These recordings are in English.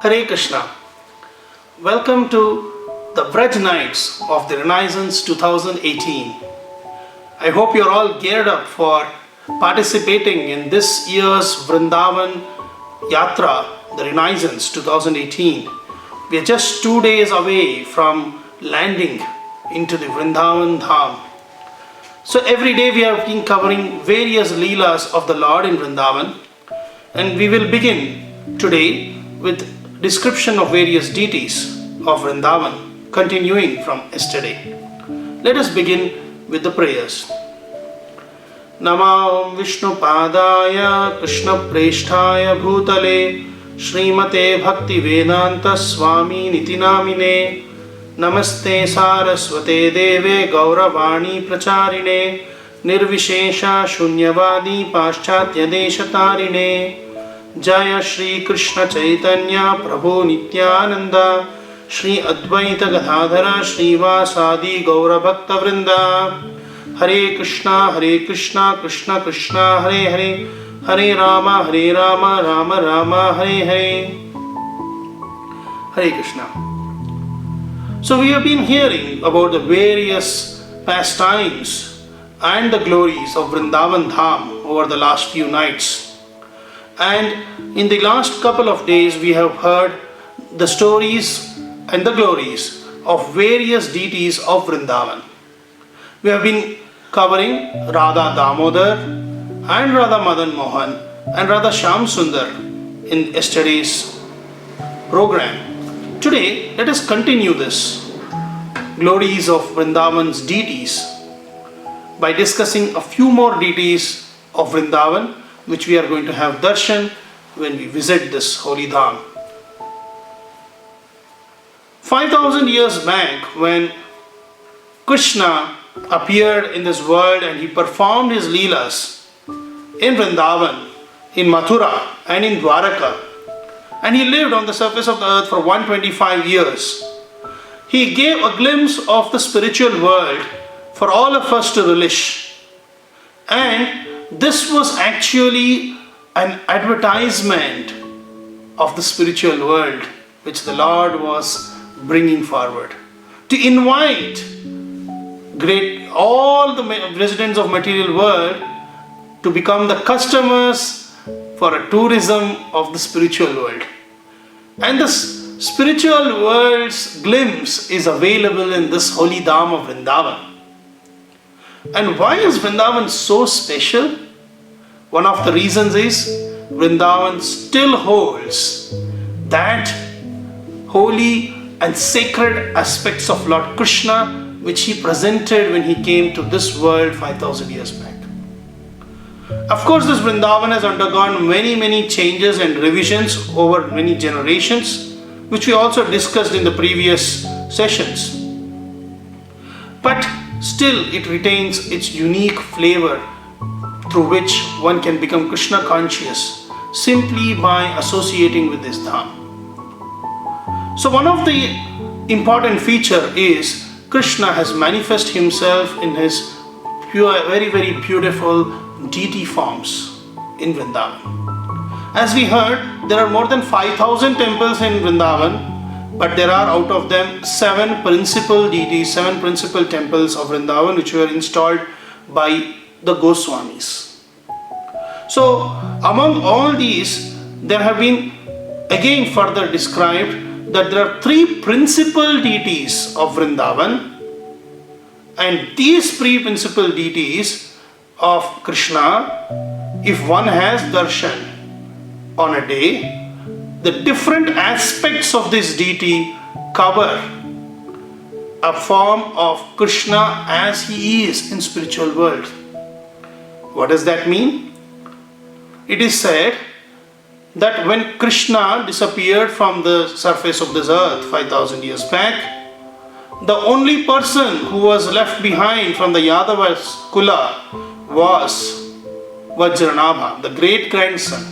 Hare Krishna. Welcome to the Braj Nights of the Renaissance 2018. I hope you're all geared up for participating in this year's Vrindavan Yatra, the Renaissance 2018. We are just 2 days away from landing into the Vrindavan Dham. So every day we have been covering various Leelas of the Lord in Vrindavan, and we will begin today with description of various deities of Vrindavan, continuing from yesterday. Let us begin with the prayers. Namah Vishnu Padaya Krishna Presthaya Bhutale Srimate Bhakti Vedanta Swami Niti Namine Namaste Saraswate Deve Gauravani Pracharine Nirvishesha Shunyavadi Paschatya Deshatarine Jaya Shri Krishna Chaitanya Prabhu Nityananda Shri Advaita Gadadhara Srivasadi Gaura Bhakta Vrinda Hare Krishna Krishna Krishna Hare Hare Hare Rama Rama Rama Hare Hare. Hare Krishna. So we have been hearing about the various pastimes and the glories of Vrindavan Dham over the last few nights. And in the last couple of days we have heard the stories and the glories of various deities of Vrindavan. We have been covering Radha Damodar and Radha Madan Mohan and Radha Shyam Sundar in yesterday's program. Today, let us continue this glories of Vrindavan's deities by discussing a few more deities of Vrindavan, which we are going to have darshan when we visit this holy dham. 5,000 years back, when Krishna appeared in this world and he performed his Leelas in Vrindavan, in Mathura and in Dwaraka, and he lived on the surface of the earth for 125 years. He gave a glimpse of the spiritual world for all of us to relish. And this was actually an advertisement of the spiritual world which the Lord was bringing forward, to invite all the residents of material world to become the customers for a tourism of the spiritual world. And this spiritual world's glimpse is available in this holy dham of Vrindavan. And why is Vrindavan so special? One of the reasons is Vrindavan still holds that holy and sacred aspects of Lord Krishna which he presented when he came to this world 5,000 years back. Of course, this Vrindavan has undergone many changes and revisions over many generations, which we also discussed in the previous sessions. But still it retains its unique flavor through which one can become Krishna conscious simply by associating with this dham. So one of the important feature is Krishna has manifested himself in his very beautiful deity forms in Vrindavan. As we heard, there are more than 5,000 temples in Vrindavan, but there are out of them 7 principal deities, 7 principal temples of Vrindavan which were installed by the Goswamis. So among all these, there have been again further described that there are 3 principal deities of Vrindavan, and these 3 principal deities of Krishna, if one has darshan on a day, the different aspects of this deity cover a form of Krishna as he is in spiritual world. What does that mean? It is said that when Krishna disappeared from the surface of this earth 5,000 years back, the only person who was left behind from the Yadava's Kula was Vajranabha, the great grandson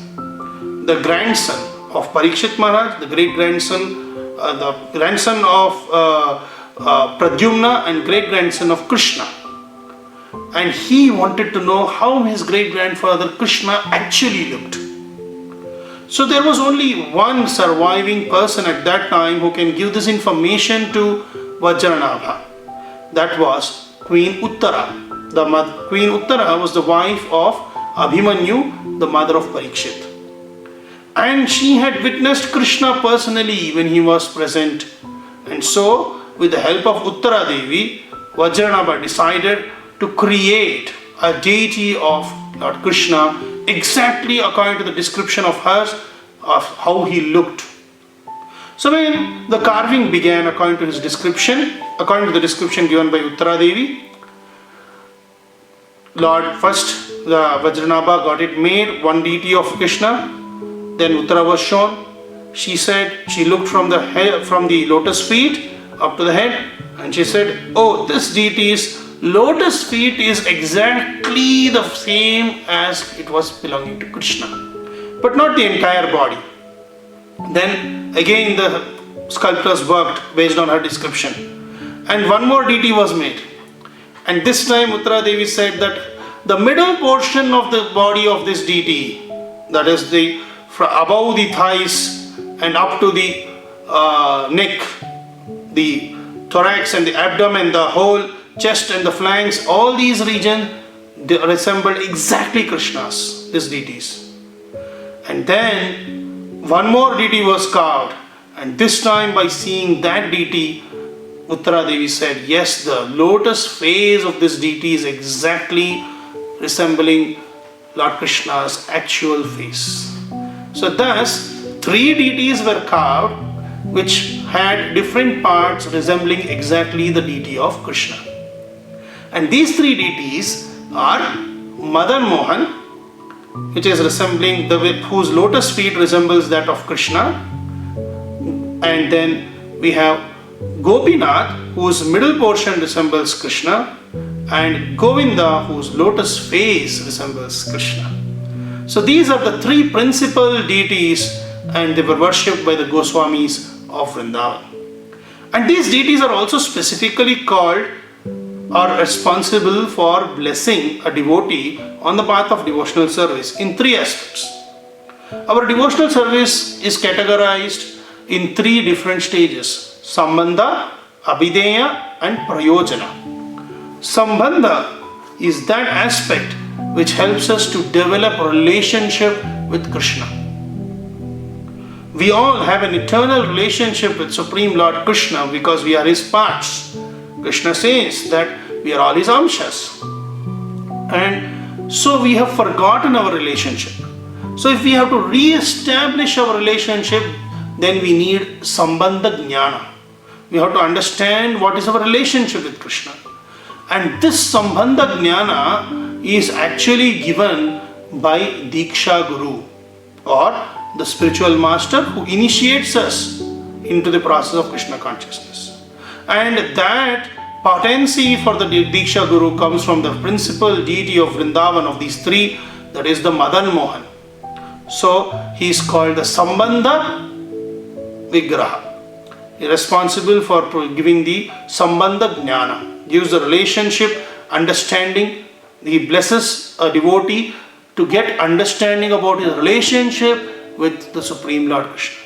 of Parikshit Maharaj, the great grandson, the grandson of Pradyumna and great grandson of Krishna. And he wanted to know how his great grandfather Krishna actually looked. So there was only one surviving person at that time who can give this information to Vajranabha. That was Queen Uttara. Queen Uttara was the wife of Abhimanyu, the mother of Parikshit. And she had witnessed Krishna personally when he was present. And so, with the help of Uttara Devi, Vajranabha decided to create a deity of Lord Krishna exactly according to the description of hers, of how he looked. So when the carving began according to the description given by Uttara Devi, first the Vajranabha got it made, one deity of Krishna, then Uttara was shown. She said, she looked from the head, from the lotus feet up to the head, and she said, oh, this deity's lotus feet is exactly the same as it was belonging to Krishna, but not the entire body. Then again the sculptors worked based on her description, and one more deity was made. And this time Uttara Devi said that the middle portion of the body of this deity, that is above the thighs and up to the neck, the thorax and the abdomen, the whole chest and the flanks, all these regions resembled exactly Krishna's, these deities. And then one more deity was carved, and this time by seeing that deity, Uttara Devi said, yes, the lotus face of this deity is exactly resembling Lord Krishna's actual face. So thus, 3 deities were carved which had different parts resembling exactly the deity of Krishna. And these 3 deities are Madan Mohan, which is resembling whose lotus feet resembles that of Krishna. And then we have Gopinath, whose middle portion resembles Krishna, and Govinda, whose lotus face resembles Krishna. So these are the 3 principal deities, and they were worshipped by the Goswamis of Vrindavan. And these deities are also specifically called or responsible for blessing a devotee on the path of devotional service in 3 aspects. Our devotional service is categorized in 3 different stages: Sambandha, Abhideya and Prayojana. Sambandha is that aspect which helps us to develop a relationship with Krishna. We all have an eternal relationship with Supreme Lord Krishna because we are His parts. Krishna says that we are all His amshas. And so we have forgotten our relationship. So if we have to re-establish our relationship, then we need Sambandha Jnana. We have to understand what is our relationship with Krishna. And this Sambandha Jnana is actually given by Diksha Guru, or the spiritual master who initiates us into the process of Krishna consciousness. And that potency for the Diksha Guru comes from the principal deity of Vrindavan of these 3, that is the Madan Mohan. So he is called the Sambandha Vigraha. He is responsible for giving the Sambandha Jnana, gives the relationship understanding. He blesses a devotee to get understanding about his relationship with the Supreme Lord Krishna.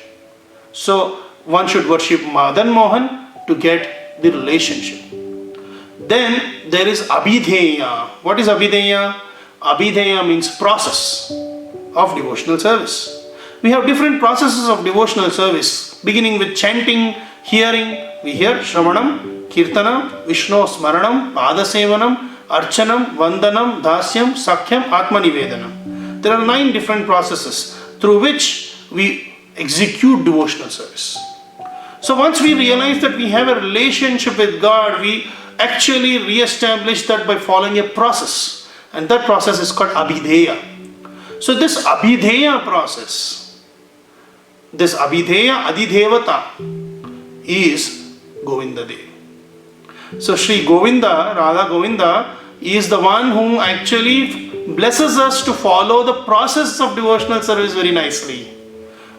So one should worship Madan Mohan to get the relationship. Then there is Abhideya. What is Abhideya? Abhideya means process of devotional service. We have different processes of devotional service, beginning with chanting, hearing. We hear Shravanam, Kirtanam, Vishnu Smaranam, Padasevanam, Archanam, Vandanam, Dasyam, Sakhyam, Atmanivedanam. There are 9 different processes through which we execute devotional service. So once we realize that we have a relationship with God, we actually re-establish that by following a process. And that process is called Abhideya. So this Abhideya process, this Abhideya Adidevata is Govinda Devi. So Sri Govinda, Radha Govinda, is the one who actually blesses us to follow the process of devotional service very nicely.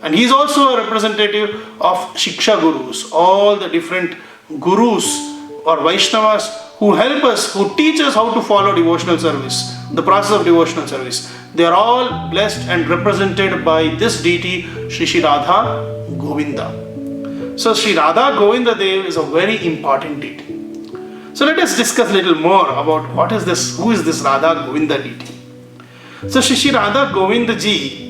And he is also a representative of Shiksha Gurus, all the different Gurus or Vaishnavas who help us, who teach us how to follow devotional service, the process of devotional service. they are all blessed and represented by this deity, Shri Radha Govinda. So Shri Radha Govinda Dev is a very important deity. So let us discuss a little more about who is this Radha Govinda deity. So Shri Radha Govinda ji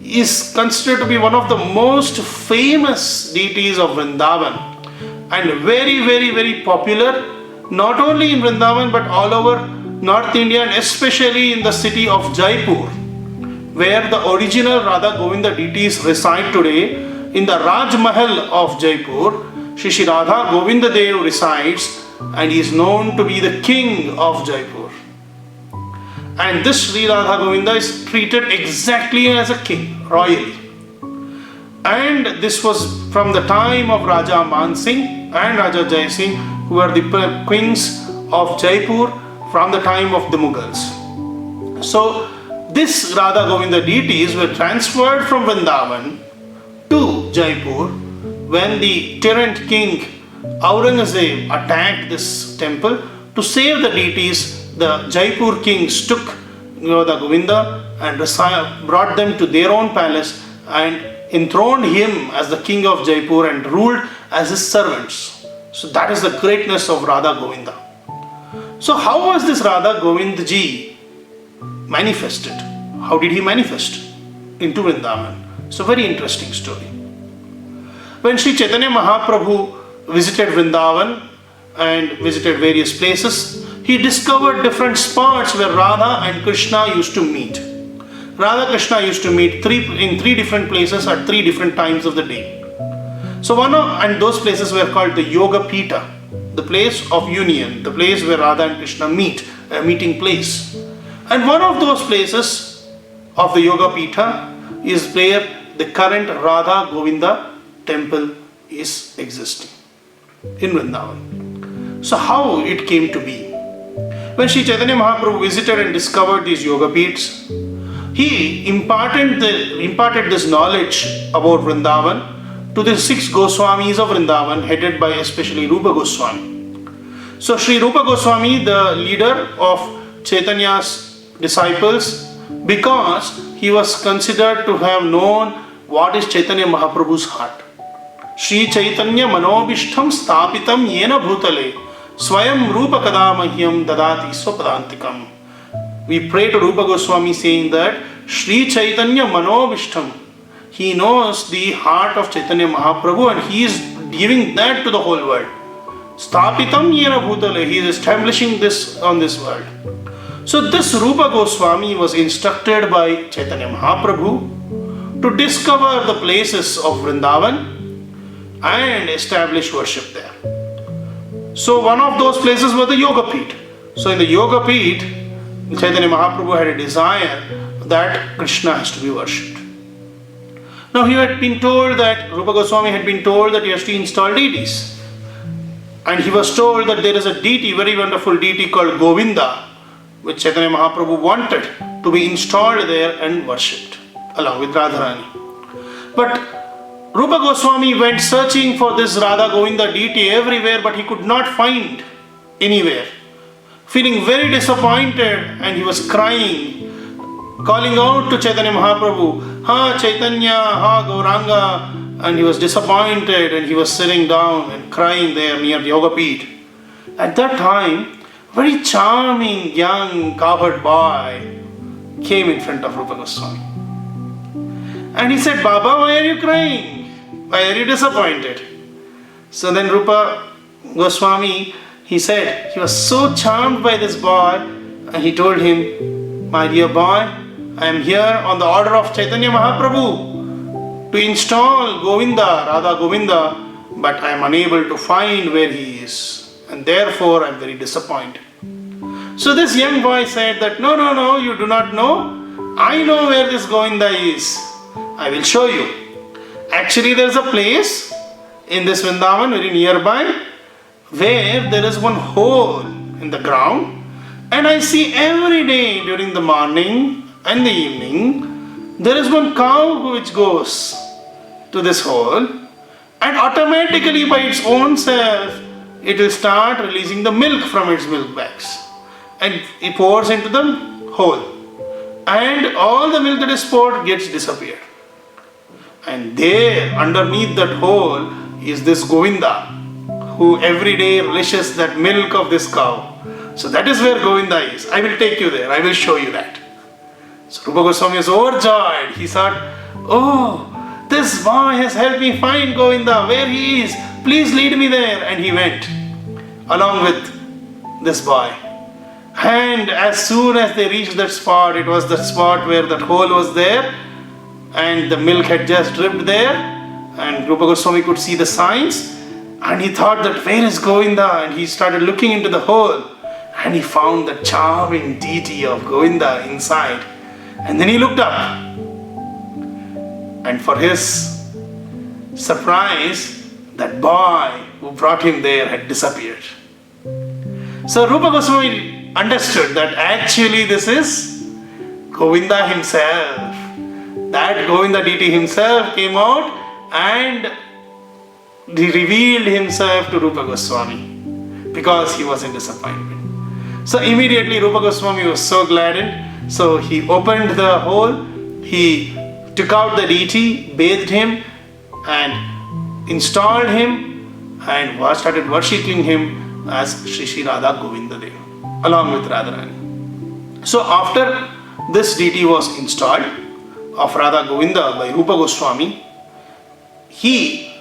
is considered to be one of the most famous deities of Vrindavan and very, very, very popular not only in Vrindavan but all over North India and especially in the city of Jaipur, where the original Radha Govinda deities reside today. In the Raj Mahal of Jaipur, Shri Radha Govinda Dev resides and he is known to be the king of Jaipur. And this Sri Radha Govinda is treated exactly as a king, royally. And this was from the time of Raja Man Singh and Raja Jai Singh, who were the kings of Jaipur from the time of the Mughals. So, this Radha Govinda deities were transferred from Vrindavan to Jaipur when the tyrant king Aurangzeb attacked this temple. To save the deities, the Jaipur kings took Radha Govinda and brought them to their own palace and enthroned him as the king of Jaipur and ruled as his servants. So that is the greatness of Radha Govinda. So how was this Radha Govinda ji manifested? How did he manifest into Vrindavan? It's a very interesting story. When Sri Chaitanya Mahaprabhu visited Vrindavan and visited various places, he discovered different spots where Radha and Krishna used to meet. Radha Krishna used to meet in three different places at three different times of the day. So and those places were called the Yoga Pita, the place of union, the place where Radha and Krishna meet, a meeting place. And one of those places of the Yoga Pita is where the current Radha Govinda temple is existing in Vrindavan. So how it came to be? When Sri Chaitanya Mahaprabhu visited and discovered these Yoga Pits, he imparted this knowledge about Vrindavan to the 6 Goswamis of Vrindavan, headed by especially Rupa Goswami. So Sri Rupa Goswami, the leader of Chaitanya's disciples, because he was considered to have known what is Chaitanya Mahaprabhu's heart. Sri Chaitanya Manobishtham Stapitam Yena Bhutale Swayam Rupa Kadamahyam Dadati Swapadantikam. We pray to Rupa Goswami saying that Sri Chaitanya Manobishtham, he knows the heart of Chaitanya Mahaprabhu and he is giving that to the whole world. Stapitam Yena Bhutale, he is establishing this on this world. So this Rupa Goswami was instructed by Chaitanya Mahaprabhu to discover the places of Vrindavan and establish worship there. So one of those places was the Yoga Pit. So in the Yoga Pit, Chaitanya Mahaprabhu had a desire that Krishna has to be worshipped. Now he had been told that, Rupa Goswami had been told that he has to install deities. And he was told that there is a deity, very wonderful deity called Govinda, which Chaitanya Mahaprabhu wanted to be installed there and worshipped along with Radharani. But Rupa Goswami went searching for this Radha Govinda deity everywhere, but he could not find anywhere. Feeling very disappointed, and he was crying, calling out to Chaitanya Mahaprabhu, "Ha Chaitanya, ha Gauranga," and he was disappointed and he was sitting down and crying there near the Yoga Pit. At that time, very charming young cowherd boy came in front of Rupa Goswami. And he said, "Baba, why are you crying? Why are you disappointed?" So then Rupa Goswami, he said, he was so charmed by this boy, and he told him, "My dear boy, I am here on the order of Chaitanya Mahaprabhu to install Govinda, Radha Govinda, but I am unable to find where he is, and therefore I am very disappointed." So this young boy said that, no, you do not know. I know where this Govinda is. I will show you. Actually, there is a place in this Vrindavan very nearby where there is one hole in the ground, and I see every day during the morning and the evening there is one cow which goes to this hole, and automatically by its own self it will start releasing the milk from its milk bags, and it pours into the hole. and all the milk that is poured gets disappeared. And there, underneath that hole, is this Govinda, who every day relishes that milk of this cow. So that is where Govinda is. I will take you there. I will show you that. So Rupa Goswami is overjoyed. He thought, oh, this boy has helped me find Govinda, where he is. Please lead me there. And he went along with this boy. And as soon as they reached that spot, it was the spot where that hole was there, and the milk had just dripped there, and Rupa Goswami could see the signs, and he thought that where is Govinda? And he started looking into the hole, and he found the charming deity of Govinda inside. And then he looked up, and for his surprise, that boy who brought him there had disappeared. So Rupa Goswami understood that actually this is Govinda himself. That Govinda deity himself came out and he revealed himself to Rupa Goswami because he was in disappointment. So immediately Rupa Goswami was so gladdened. So he opened the hole, he took out the deity, bathed him and installed him and started worshipping him as Shri Radha Govinda Dev along with Radharani. So after this deity was installed of Radha Govinda by Rupa Goswami, he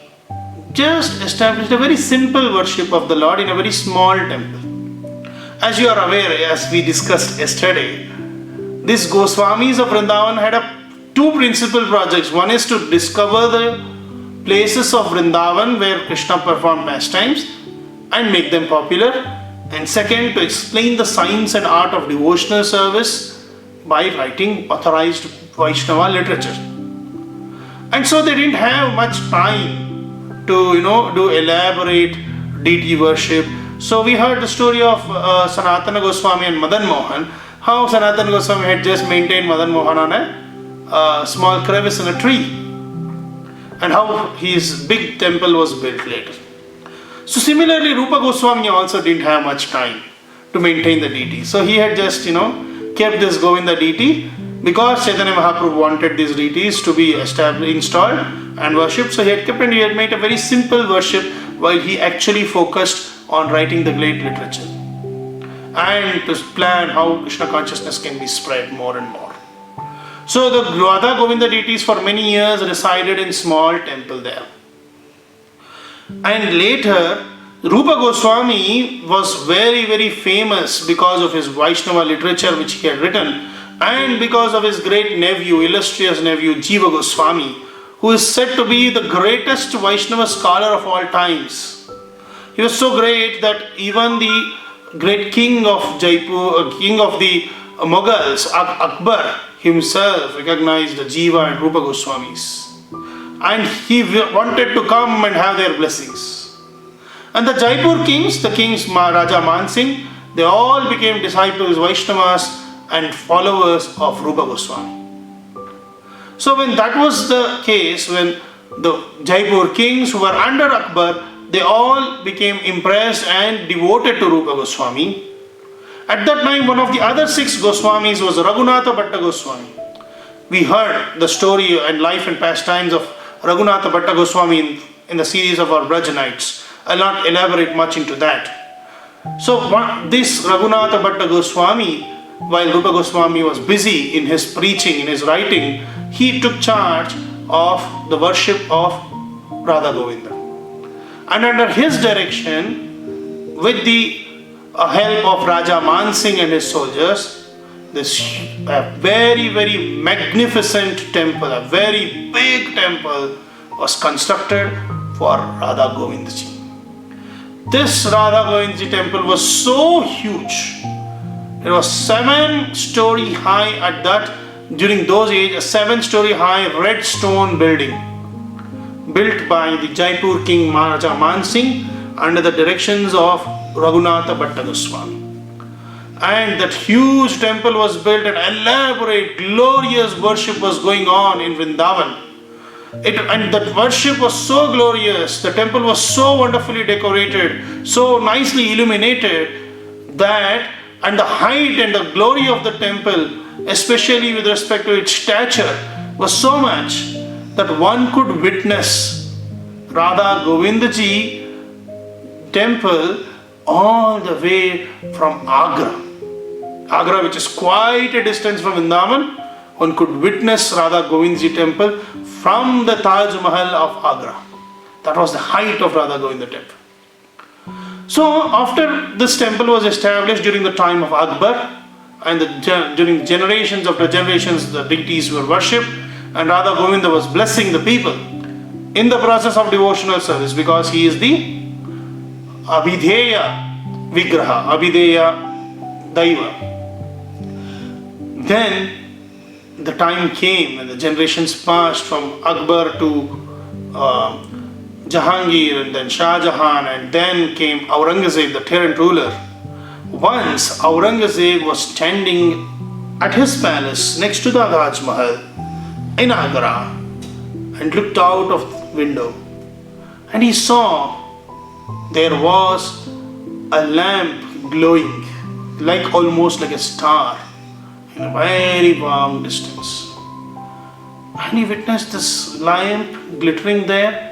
just established a very simple worship of the Lord in a very small temple. As you are aware, as we discussed yesterday, these Goswamis of Vrindavan had two principal projects. One is to discover the places of Vrindavan where Krishna performed pastimes and make them popular. And second, to explain the science and art of devotional service by writing authorized Vaishnava literature. And so they didn't have much time to do elaborate deity worship. So we heard the story of Sanatana Goswami and Madan Mohan, how Sanatana Goswami had just maintained Madan Mohan on a small crevice in a tree, and how his big temple was built later. So similarly, Rupa Goswami also didn't have much time to maintain the deity. So he had just kept this Govinda deity because Chaitanya Mahaprabhu wanted these deities to be installed and worshipped. So he had kept and he had made a very simple worship while he actually focused on writing the great literature and to plan how Krishna consciousness can be spread more and more. So the Radha Govinda deities for many years resided in small temple there. And later, Rupa Goswami was very, very famous because of his Vaishnava literature which he had written, and because of his great nephew, illustrious nephew, Jiva Goswami, who is said to be the greatest Vaishnava scholar of all times. He was so great that even the great king of Jaipur, king of the Mughals, Akbar himself recognized Jiva and Rupa Goswamis. And he wanted to come and have their blessings. And the Jaipur kings, the kings Maharaja Man Singh, they all became disciples, Vaishnavas and followers of Rupa Goswami. So when that was the case, when the Jaipur kings who were under Akbar, they all became impressed and devoted to Rupa Goswami. At that time, one of the other 6 Goswamis was Raghunatha Bhatta Goswami. We heard the story and life and pastimes of Raghunatha Bhatta Goswami in the series of our Braj nights. I'll not elaborate much into that. So this Raghunatha Bhatta Goswami, while Rupa Goswami was busy in his preaching, in his writing, he took charge of the worship of Radha Govinda. And under his direction, with the help of Raja Man Singh and his soldiers, this very, very magnificent temple, a very big temple was constructed for Radha Govindaji. This Radha Govindaji temple was so huge. It was 7-story high at that, during those age, a 7-story high red stone building built by the Jaipur king Maharaja Man Singh under the directions of Raghunatha Bhatta Goswami. And that huge temple was built and elaborate, glorious worship was going on in Vrindavan. And that worship was so glorious, the temple was so wonderfully decorated, so nicely illuminated that, and the height and the glory of the temple especially with respect to its stature, was so much that one could witness Radha Govindaji temple all the way from Agra. Agra, which is quite a distance from Vrindavan, one could witness Radha Govindaji temple from the Taj Mahal of Agra. That was the height of Radha Govinda temple. So after this temple was established during the time of Akbar, and during generations after generations the deities were worshipped, and Radha Govinda was blessing the people in the process of devotional service, because he is the Abhideya Vigraha, Abhideya Daiva. Then the time came and the generations passed from Akbar to Jahangir and then Shah Jahan, and then came Aurangzeb, the tyrant ruler. Once Aurangzeb was standing at his palace next to the Taj Mahal in Agra and looked out of the window, and he saw there was a lamp glowing almost like a star in a very long distance. And he witnessed this lamp glittering there,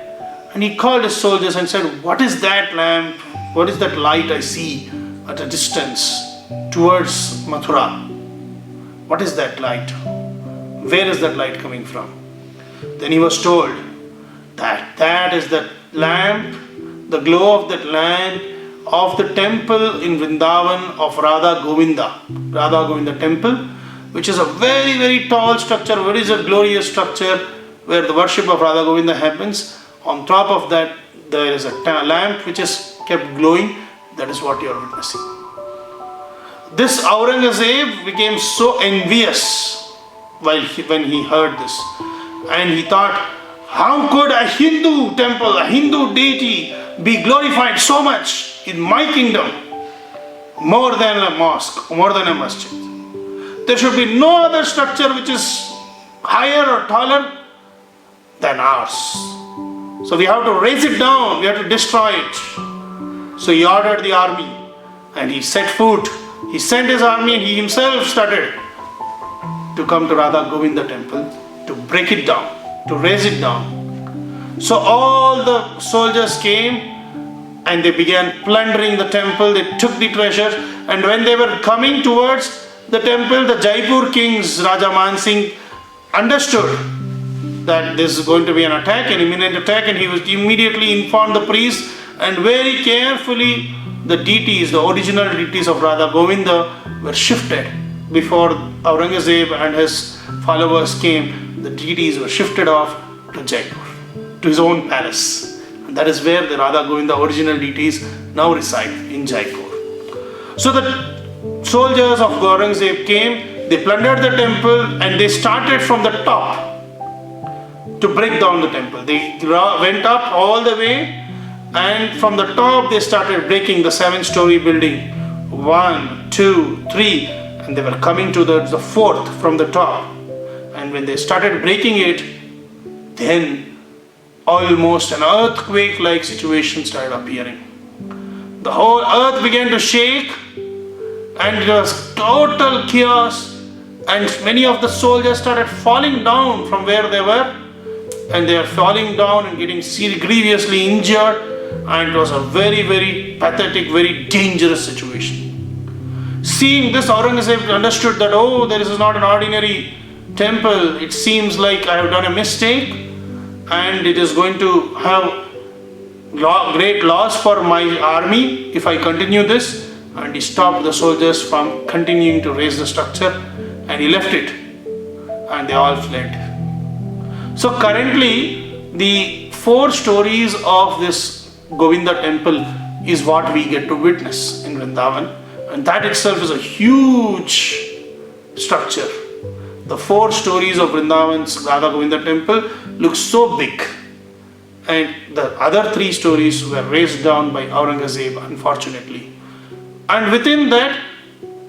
and he called his soldiers and said, "What is that lamp? What is that light I see at a distance towards Mathura? What is that light? Where is that light coming from?" Then he was told that that is the lamp, the glow of that lamp of the temple in Vrindavan of Radha Govinda temple, which is a very, very tall structure, very a glorious structure where the worship of Radha Govinda happens. On top of that, there is a lamp which is kept glowing. That is what you are witnessing. This Aurangzeb became so envious when he heard this, and he thought, how could a Hindu temple, a Hindu deity be glorified so much in my kingdom, more than a mosque, more than a masjid? There should be no other structure which is higher or taller than ours. So we have to raise it down, we have to destroy it. So he ordered the army and he set foot, he sent his army, and he himself started to come to Radha Govinda temple to break it down, to raise it down. So all the soldiers came and they began plundering the temple, they took the treasures, and when they were coming towards the temple, the Jaipur kings, Raja Man Singh, understood that this is going to be an attack, an imminent attack, and he was immediately informed the priests, and very carefully the deities, the original deities of Radha Govinda, were shifted. Before Aurangzeb and his followers came, the deities were shifted off to Jaipur, to his own palace. And that is where the Radha Govinda original deities now reside, in Jaipur. So the soldiers of Aurangzeb came, they plundered the temple, and they started from the top to break down the temple. They went up all the way, and from the top they started breaking the 7-story building. 1, 2, 3, and they were coming to the 4th from the top. And when they started breaking it, then almost an earthquake-like situation started appearing. The whole earth began to shake, and it was total chaos, and many of the soldiers started falling down from where they were, and they are falling down and getting grievously injured, and it was a very, very pathetic, very dangerous situation. Seeing this, Aurangzeb understood that, oh, this is not an ordinary temple. It seems like I have done a mistake, and it is going to have great loss for my army if I continue this. And he stopped the soldiers from continuing to raise the structure, and he left it, and they all fled. So currently, the 4 stories of this Govinda temple is what we get to witness in Vrindavan, and that itself is a huge structure. The 4 stories of Vrindavan's Radha Govinda temple look so big, and the other 3 stories were raised down by Aurangzeb, unfortunately. And within that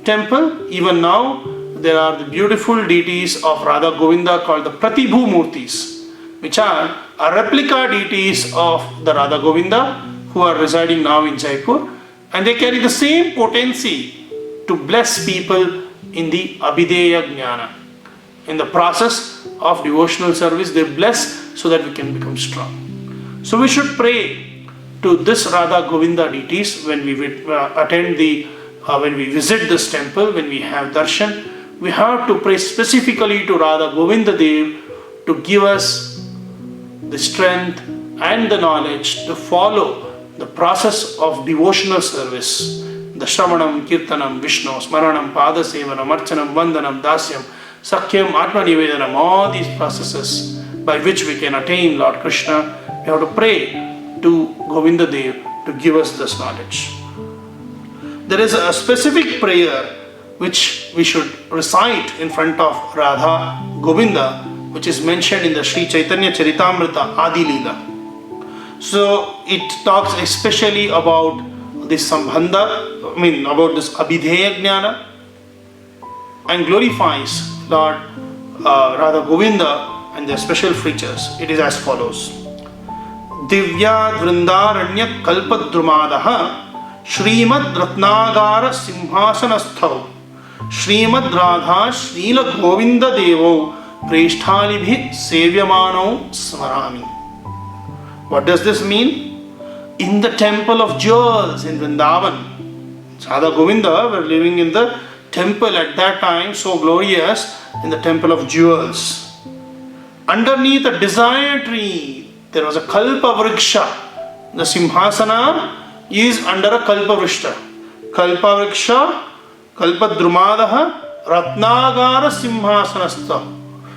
temple, even now, there are the beautiful deities of Radha Govinda called the Pratibhu Murtis, which are replica deities of the Radha Govinda who are residing now in Jaipur, and they carry the same potency to bless people in the Abhideya Jnana. In the process of devotional service, they bless so that we can become strong. So we should pray to this Radha Govinda deities when we when we visit this temple, when we have darshan. We have to pray specifically to Radha Govinda Dev to give us the strength and the knowledge to follow the process of devotional service. The Shravanam, Kirtanam, Vishnu, Smaranam, Padasevanam, Archanam, Vandanam, Dasyam, Sakyam, Atma Nivedanam, all these processes by which we can attain Lord Krishna. We have to pray to Govinda Dev to give us this knowledge. There is a specific prayer which we should recite in front of Radha Govinda, which is mentioned in the Sri Chaitanya Charitamrita Adi Leela. So it talks especially about this Sambandha, about this Abhideya Jnana, and glorifies Lord Radha Govinda and their special features. It is as follows. Divya Vrindaranya Kalpadrumadaha Srimad Ratnagara Simhasanasthau Srimad Radha Srila Govinda Devo Preshtalibhi Sevyamano Smarami. What does this mean? In the temple of jewels in Vrindavan, Radha Govinda were living in the temple at that time, so glorious, in the temple of jewels. Underneath a desire tree, there was a Kalpa Vriksha. The Simhasana is under a Kalpa Vriksha. Kalpa Vriksha, Kalpa Drumadaha, Ratnagara Simhasanastha.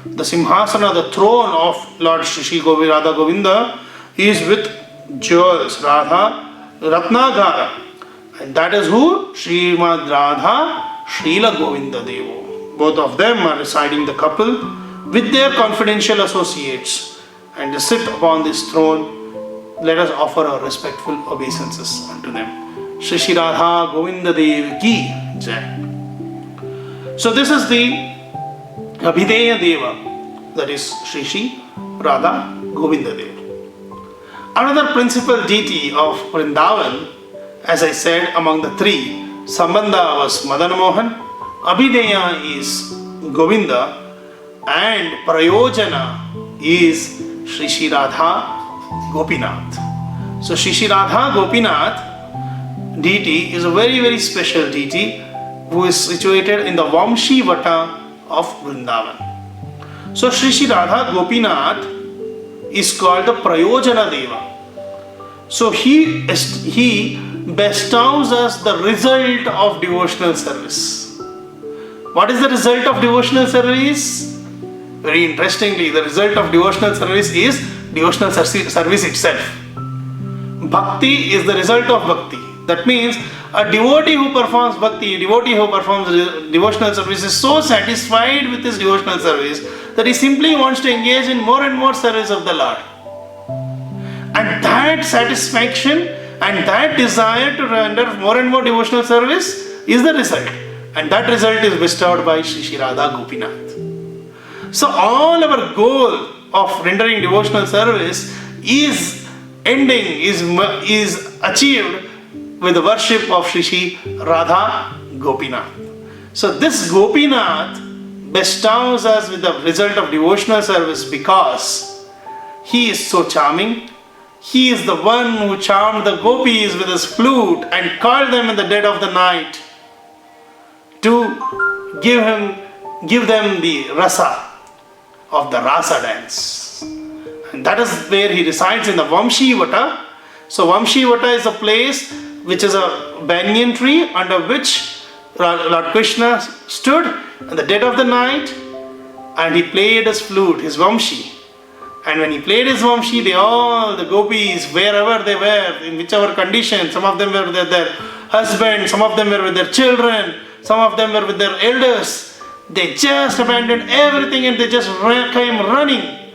The Simhasana, the throne of Lord Shri Radha Govinda, is with jewels, Radha, Ratnagara. And that is who? Srimad Radha, Srila Govinda Devo. Both of them are residing the couple with their confidential associates, and they sit upon this throne. Let us offer our respectful obeisances unto them. Shri Shri Radha Govinda Dev Ki Jai. So this is the Abhideya Deva, that is Shri Shri Radha Govinda Dev. Another principal deity of Vrindavan, as I said, among the three, Sambandha was Madan Mohan, Abhideya is Govinda, and Prayojana is Shri Shri Radha Gopinath. So Shri Shri Radha Gopinath deity is a very, very special deity who is situated in the Vamshi Vata of Vrindavan. So Shri Shri Radha Gopinath is called the Prayojana Deva. So he bestows us the result of devotional service. What is the result of devotional service? Very interestingly, the result of devotional service is devotional service itself. Bhakti is the result of bhakti. That means a devotee who performs bhakti, a devotee who performs devotional service is so satisfied with his devotional service that he simply wants to engage in more and more service of the Lord. And that satisfaction and that desire to render more and more devotional service is the result. And that result is bestowed by Shri Shri Radha Gopinath. So all our goal of rendering devotional service is achieved with the worship of Shri Shri Radha Gopinath. So this Gopinath bestows us with the result of devotional service because he is so charming. He is the one who charmed the gopis with his flute and called them in the dead of the night to give them the rasa of the rasa dance. And that is where he resides, in the Vamshi Vata. So Vamshi Vata is a place which is a banyan tree under which Lord Krishna stood in the dead of the night, and he played his flute, his Vamshi. And when he played his Vamshi, the gopis, wherever they were, in whichever condition, some of them were with their husbands, some of them were with their children, some of them were with their elders. They just abandoned everything and they just came running,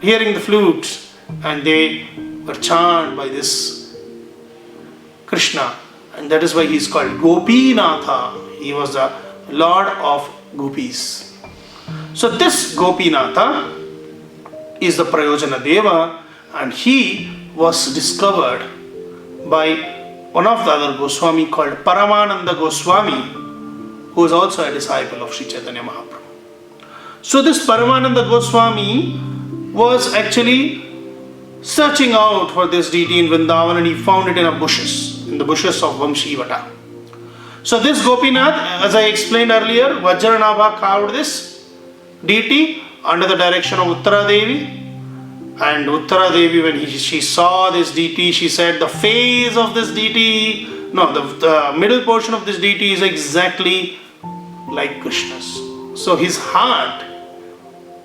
hearing the flute, and they were charmed by this Krishna. And that is why he is called Gopinatha. He was the Lord of Gopis. So this Gopinatha is the Prayojana Deva, and he was discovered by one of the other Goswami called Paramananda Goswami, who is also a disciple of Sri Chaitanya Mahaprabhu. So this Paramananda Goswami was actually searching out for this deity in Vrindavan, and he found it in the bushes of Vamshivata. So this Gopinath, as I explained earlier, Vajranabha carved this deity under the direction of Uttara Devi. And Uttara Devi, when she saw this deity, she said the face of this deity, the middle portion of this deity is exactly like Krishna's. So his heart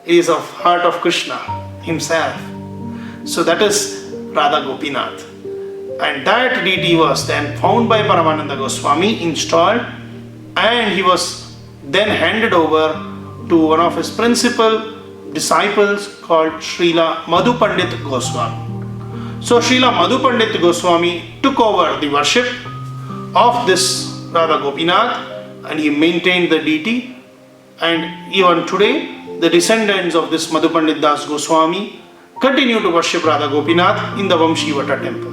is of heart of Krishna himself. So that is Radha Gopinath. And that deity was then found by Paramananda Goswami, installed, and he was then handed over to one of his principal disciples called Srila Madhu Pandit Goswami. So Srila Madhu Pandit Goswami took over the worship of this Radha Gopinath, and he maintained the deity. And even today, the descendants of this Madhu Pandit Das Goswami continue to worship Radha Gopinath in the Vamshivata temple.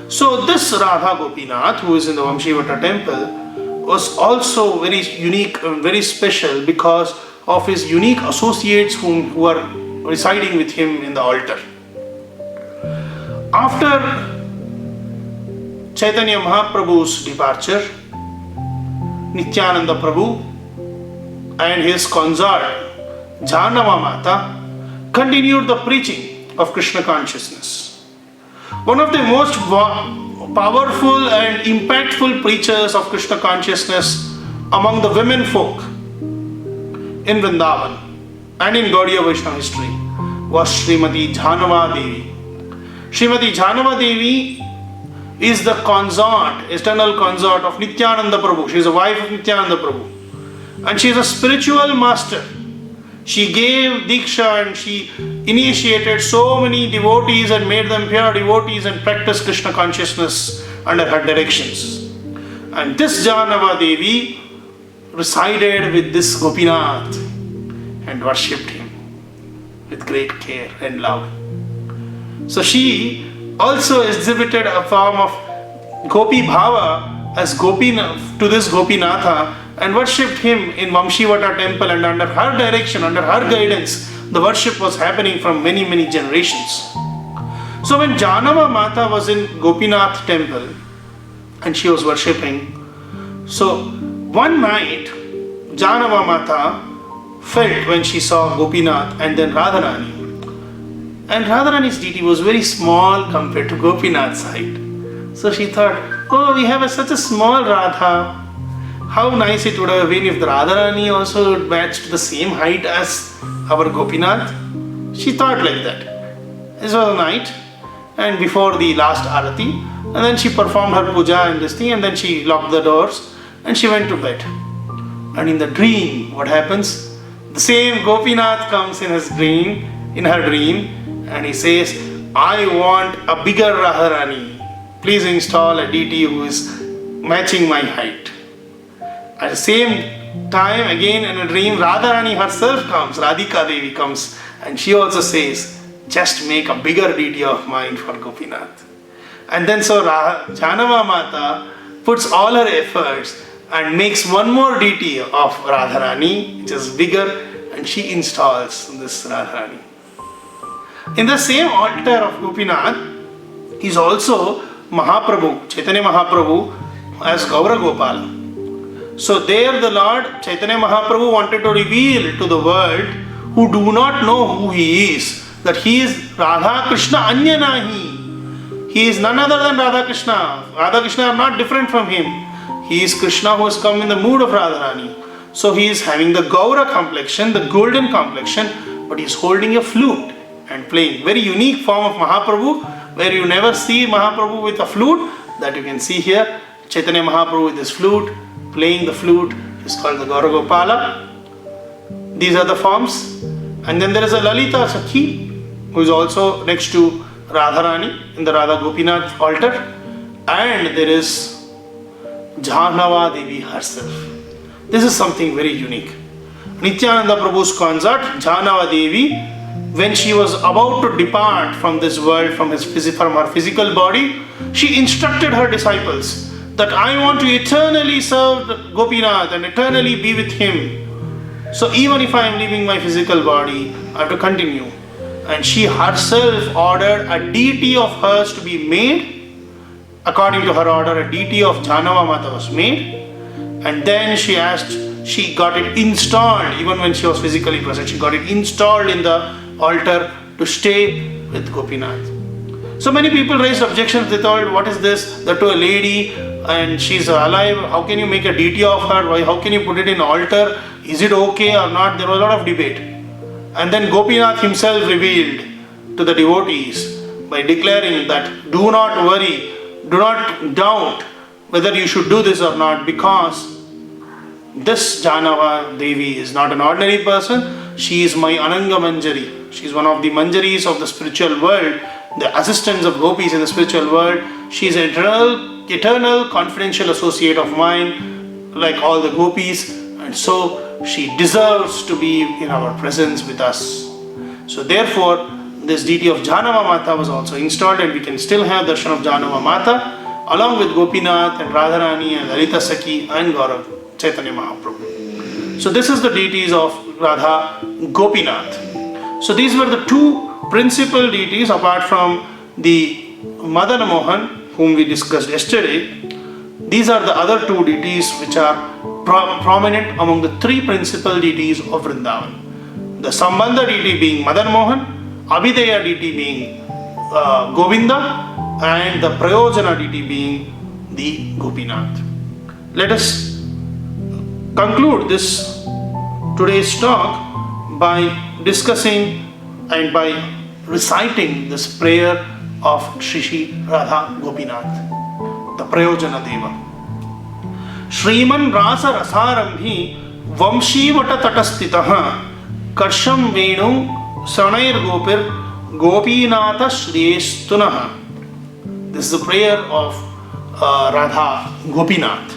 So this Radha Gopinath, who is in the Vamshivata temple, was also very unique and very special because of his unique associates who are residing with him in the altar. After Chaitanya Mahaprabhu's departure, Nityananda Prabhu and his consort Janava Mata continued the preaching of Krishna consciousness. One of the most powerful and impactful preachers of Krishna consciousness among the women folk in Vrindavan and in Gaudiya Vaishnava history was Srimati Janava Devi. Srimati Janava Devi is the consort, eternal consort of Nityananda Prabhu. She is a wife of Nityananda Prabhu. And she is a spiritual master. She gave Diksha and she initiated so many devotees and made them pure devotees and practiced Krishna consciousness under her directions. And this Janava Devi resided with this Gopinath and worshipped him with great care and love. So she also exhibited a form of Gopi Bhava as Gopinath to this Gopinatha and worshipped him in Vamshivata temple, and under her direction, under her guidance, the worship was happening from many, many generations. So when Janava Mata was in Gopinath temple and she was worshipping, so one night Janava Mata felt when she saw Gopinath and then Radharani. And Radharani's deity was very small compared to Gopinath's height. So she thought, oh, we have such a small Radha. How nice it would have been if the Radharani also matched the same height as our Gopinath. She thought like that. This was a night, and before the last arati, and then she performed her puja and this thing, and then she locked the doors and she went to bed. And in the dream, what happens? The same Gopinath comes in her dream, and he says, I want a bigger Radharani. Please install a deity who is matching my height. At the same time, again in a dream, Radharani herself comes, Radhika Devi comes, and she also says, just make a bigger deity of mine for Gopinath. And then so Janava Mata puts all her efforts and makes one more deity of Radharani, which is bigger, and she installs this Radharani. In the same altar of Gopinath is also Mahaprabhu, Chaitanya Mahaprabhu as Gaura Gopala. So there the Lord Chaitanya Mahaprabhu wanted to reveal to the world who do not know who he is, that he is Radha Krishna Anya Nahi. He is none other than Radha Krishna. Radha Krishna are not different from him. He is Krishna who has come in the mood of Radharani. So he is having the Gaura complexion, the golden complexion, but he is holding a flute and playing. Very unique form of Mahaprabhu, where you never see Mahaprabhu with a flute, that you can see here. Chaitanya Mahaprabhu with his flute, playing the flute, is called the Gaura Gopala. These are the forms. And then there is a Lalita Sakhi, who is also next to Radharani in the Radha Gopinath altar. And there is Janava Devi herself. This is something very unique. Nityananda Prabhu's consort, Janava Devi, when she was about to depart from this world, from her physical body, she instructed her disciples that I want to eternally serve Gopinath and eternally be with him. So even if I am leaving my physical body, I have to continue. And she herself ordered a deity of hers to be made. According to her order, a deity of Janava Mata was made. And then she got it installed, even when she was physically present, she got it installed in the altar to stay with Gopinath. So many people raised objections. They thought, what is this? That to a lady and she's alive, how can you make a deity of her? Why? How can you put it in altar? Is it okay or not? There was a lot of debate. And then Gopinath himself revealed to the devotees by declaring that do not worry, do not doubt whether you should do this or not, because this Janava Devi is not an ordinary person. She is my Ananga Manjari. She is one of the Manjaris of the spiritual world, the assistants of gopis in the spiritual world. She is an eternal confidential associate of mine, like all the gopis, and so she deserves to be in our presence with us. So therefore, this deity of Janava Mata was also installed, and we can still have darshan of Janava Mata along with Gopinath and Radharani and Lalita Sakhi and Gaurav Chaitanya Mahaprabhu. So this is the deities of Radha Gopinath. So these were the two principal deities apart from the Madan Mohan whom we discussed yesterday. These are the other two deities which are prominent among the three principal deities of Vrindavan. The Sambandha deity being Madan Mohan, Abhideya deity being Govinda, and the Prayojana deity being the Gopinath. Let us conclude today's talk by discussing and by reciting this prayer of Shri Radha Gopinath, the Prayojana Deva. Shriman Rasa Rasarambhi Vamshivata Tatastitaha Karsham Venu Sanair Gopir Gopinatha Shriestunaha. This is the prayer of Radha Gopinath.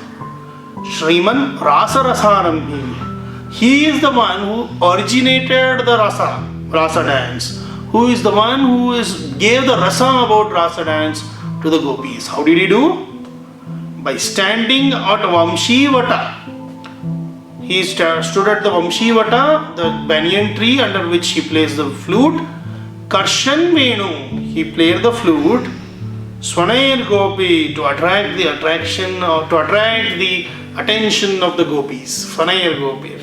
Shriman Rasa Rasarambhi. He is the one who originated the rasa dance, who is the one who gave the rasa about rasa dance to the gopis. How did he do? By standing at Vamshivata. He stood at the Vamshivata, the banyan tree under which he plays the flute. Karshan Venu, he played the flute. Swanair Gopi, to attract the attention of the gopis. Swanair Gopi.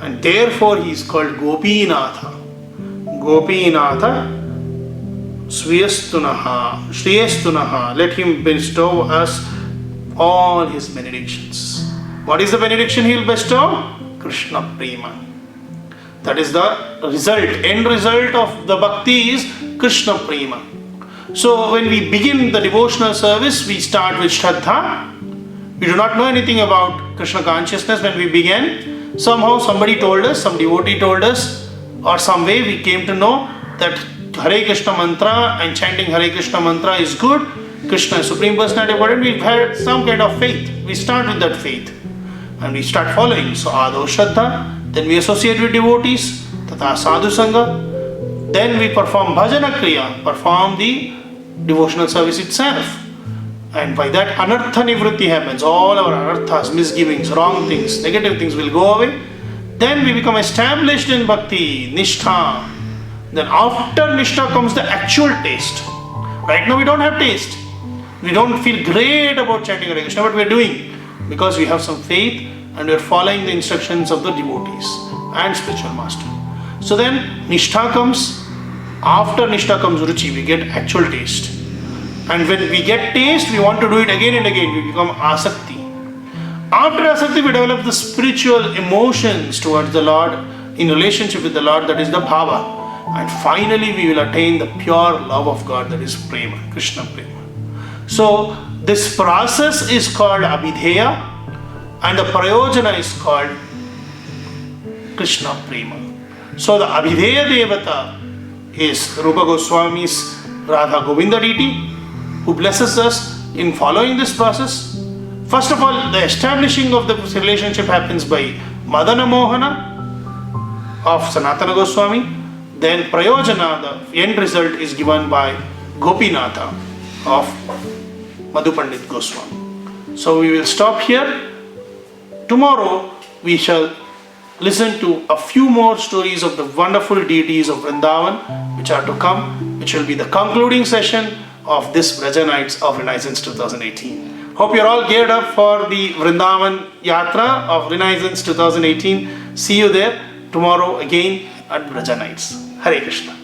And therefore he is called Gopinatha. Gopinatha Shriestunaha. Let him bestow us all his benedictions. What is the benediction he will bestow? Krishna Prema. That is the end result of the bhakti is Krishna Prema. So when we begin the devotional service, we start with Shraddha. We do not know anything about Krishna consciousness when we began. Somehow somebody told us, some devotee told us, or some way we came to know that Hare Krishna mantra and chanting Hare Krishna mantra is good. Krishna is Supreme Personality of Godhead. We've had some kind of faith. We start with that faith and we start following. So Ado Shraddha, then we associate with devotees, Tata Sadhu Sangha, then we perform Bhajana Kriya, perform the devotional service itself. And by that anartha nivritti happens. All our anarthas, misgivings, wrong things, negative things will go away. Then we become established in bhakti, nishtha. Then after nishtha comes the actual taste. Right now we don't have taste. We don't feel great about chanting Hare Krishna, but we are doing because we have some faith and we are following the instructions of the devotees and spiritual master. So then nishtha comes. After nishtha comes ruchi, we get actual taste. And when we get taste, we want to do it again and again. We become asakti. After asakti, we develop the spiritual emotions towards the Lord, in relationship with the Lord, that is the bhava. And finally, we will attain the pure love of God, that is prema, Krishna prema. So, this process is called abhideya, and the prayojana is called Krishna prema. So, the abhideya devata is Rupa Goswami's Radha Govinda deity, who blesses us in following this process. First of all, the establishing of the relationship happens by Madana Mohana of Sanatana Goswami. Then Prayojana, the end result, is given by Gopinatha of Madhu Pandit Goswami. So we will stop here. Tomorrow we shall listen to a few more stories of the wonderful deities of Vrindavan which are to come, which will be the concluding session of this Braja Nights of Renaissance 2018. Hope you're all geared up for the Vrindavan Yatra of Renaissance 2018. See you there tomorrow again at Braja Nights. Hare Krishna.